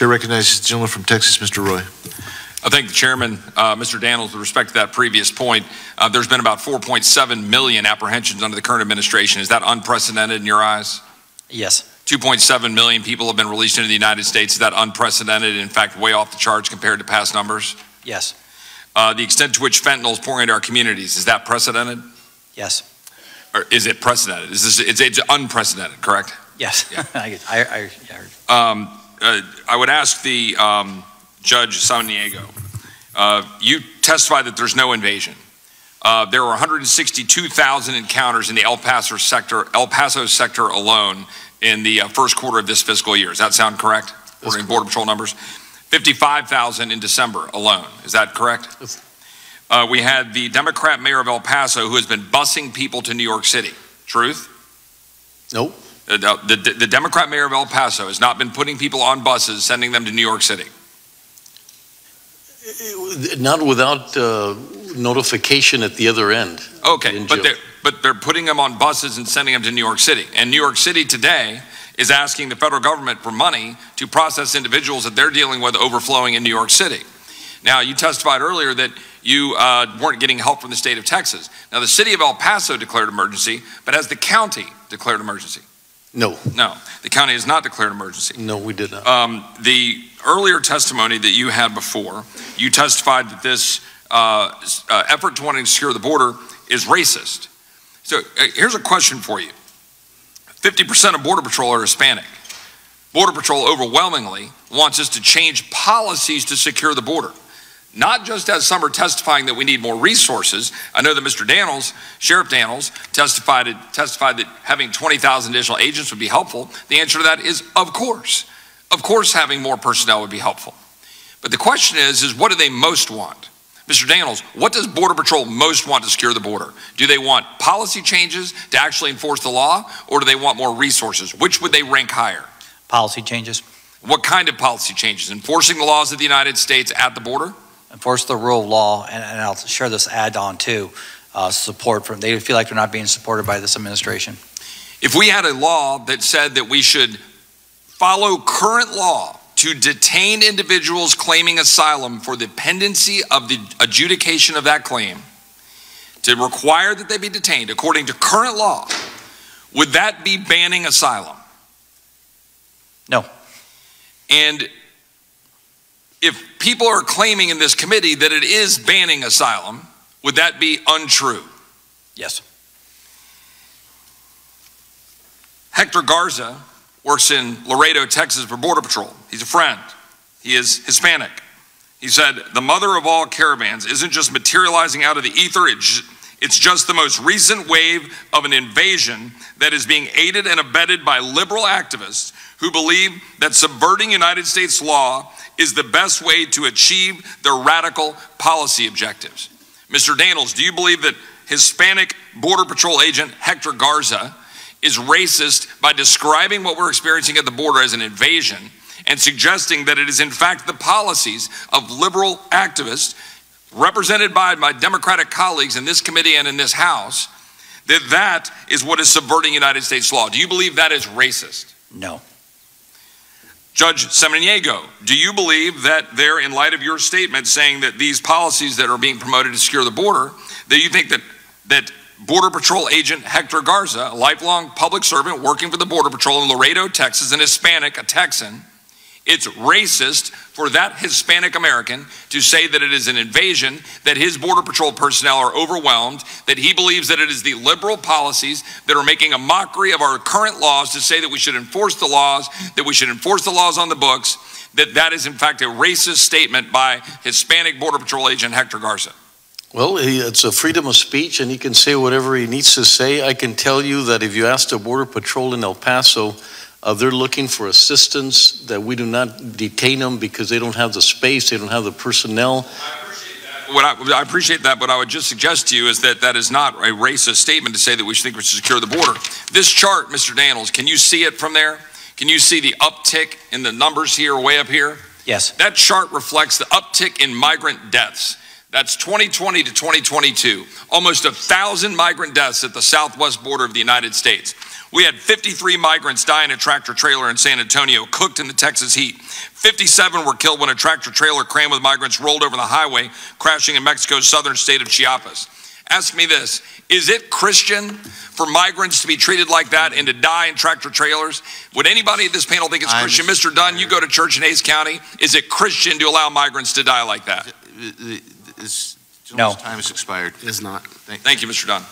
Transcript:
Chair recognizes the gentleman from Texas, Mr. Roy. I thank the chairman, Mr. Daniels, with respect to that previous point. There's been about 4.7 million apprehensions under the current administration. Is that unprecedented in your eyes? Yes. 2.7 million people have been released into the United States. Is that unprecedented, in fact, way off the charts compared to past numbers? Yes. The extent to which fentanyl is pouring into our communities, is that precedented? Yes. Or is it precedented? It's unprecedented, correct? Yes. Yeah. I heard. I would ask the Judge Samaniego, you testified that there's no invasion. There were 162,000 encounters in the El Paso sector alone in the first quarter of this fiscal year. Does that sound correct? According to Border Patrol numbers. 55,000 in December alone. Is that correct? We had the Democrat mayor of El Paso who has been busing people to New York City. Truth? Nope. The Democrat mayor of El Paso has not been putting people on buses, sending them to New York City. Not without notification at the other end. Okay, but they're putting them on buses and sending them to New York City. And New York City today is asking the federal government for money to process individuals that they're dealing with overflowing in New York City. Now, you testified earlier that you weren't getting help from the state of Texas. Now, the city of El Paso declared emergency, but has the county declared emergency? No. No, the county has not declared emergency. No, we did not. The earlier testimony that you had before, you testified that this effort to want to secure the border is racist. So here's a question for you. 50% of Border Patrol are Hispanic. Border Patrol overwhelmingly wants us to change policies to secure the border. Not just as some are testifying that we need more resources. I know that Mr. Daniels, Sheriff Daniels, testified that having 20,000 additional agents would be helpful. The answer to that is of course. Of course having more personnel would be helpful. But the question is what do they most want? Mr. Daniels, what does Border Patrol most want to secure the border? Do they want policy changes to actually enforce the law, or do they want more resources? Which would they rank higher? Policy changes. What kind of policy changes? Enforcing the laws of the United States at the border? Enforce the rule of law, and I'll share this add-on too, support from, they feel like they're not being supported by this administration. If we had a law that said that we should follow current law to detain individuals claiming asylum for the pendency of the adjudication of that claim, to require that they be detained according to current law, would that be banning asylum? No. And if people are claiming in this committee that it is banning asylum, would that be untrue? Yes. Hector Garza works in Laredo, Texas for Border Patrol. He's a friend. He is Hispanic. He said, the mother of all caravans isn't just materializing out of the ether, it's just the most recent wave of an invasion that is being aided and abetted by liberal activists who believe that subverting United States law is the best way to achieve their radical policy objectives. Mr. Daniels, do you believe that Hispanic Border Patrol agent Hector Garza is racist by describing what we're experiencing at the border as an invasion and suggesting that it is in fact the policies of liberal activists represented by my Democratic colleagues in this committee and in this House, that is what is subverting United States law? Do you believe that is racist? No. Judge Samaniego, do you believe that there, in light of your statement saying that these policies that are being promoted to secure the border, that you think that Border Patrol agent Hector Garza, a lifelong public servant working for the Border Patrol in Laredo, Texas, an Hispanic, a Texan, it's racist for that Hispanic American to say that it is an invasion, that his Border Patrol personnel are overwhelmed, that he believes that it is the liberal policies that are making a mockery of our current laws to say that we should enforce the laws, that we should enforce the laws on the books, that is in fact a racist statement by Hispanic Border Patrol agent Hector Garza? Well, it's a freedom of speech, and he can say whatever he needs to say. I can tell you that if you ask the Border Patrol in El Paso, they're looking for assistance, that we do not detain them because they don't have the space, they don't have the personnel. I appreciate that, but I would just suggest to you is that is not a racist statement to say that we think we should secure the border. This chart, Mr. Daniels, can you see it from there? Can you see the uptick in the numbers here, way up here? Yes. That chart reflects the uptick in migrant deaths. That's 2020 to 2022. Almost 1,000 migrant deaths at the southwest border of the United States. We had 53 migrants die in a tractor trailer in San Antonio, cooked in the Texas heat. 57 were killed when a tractor trailer crammed with migrants rolled over the highway, crashing in Mexico's southern state of Chiapas. Ask me this, is it Christian for migrants to be treated like that and to die in tractor trailers? Would anybody at this panel think it's Christian? Mr. Dunn, you go to church in Hays County. Is it Christian to allow migrants to die like that? This No. time has expired. It is not. Thank you, Mr. Dunn.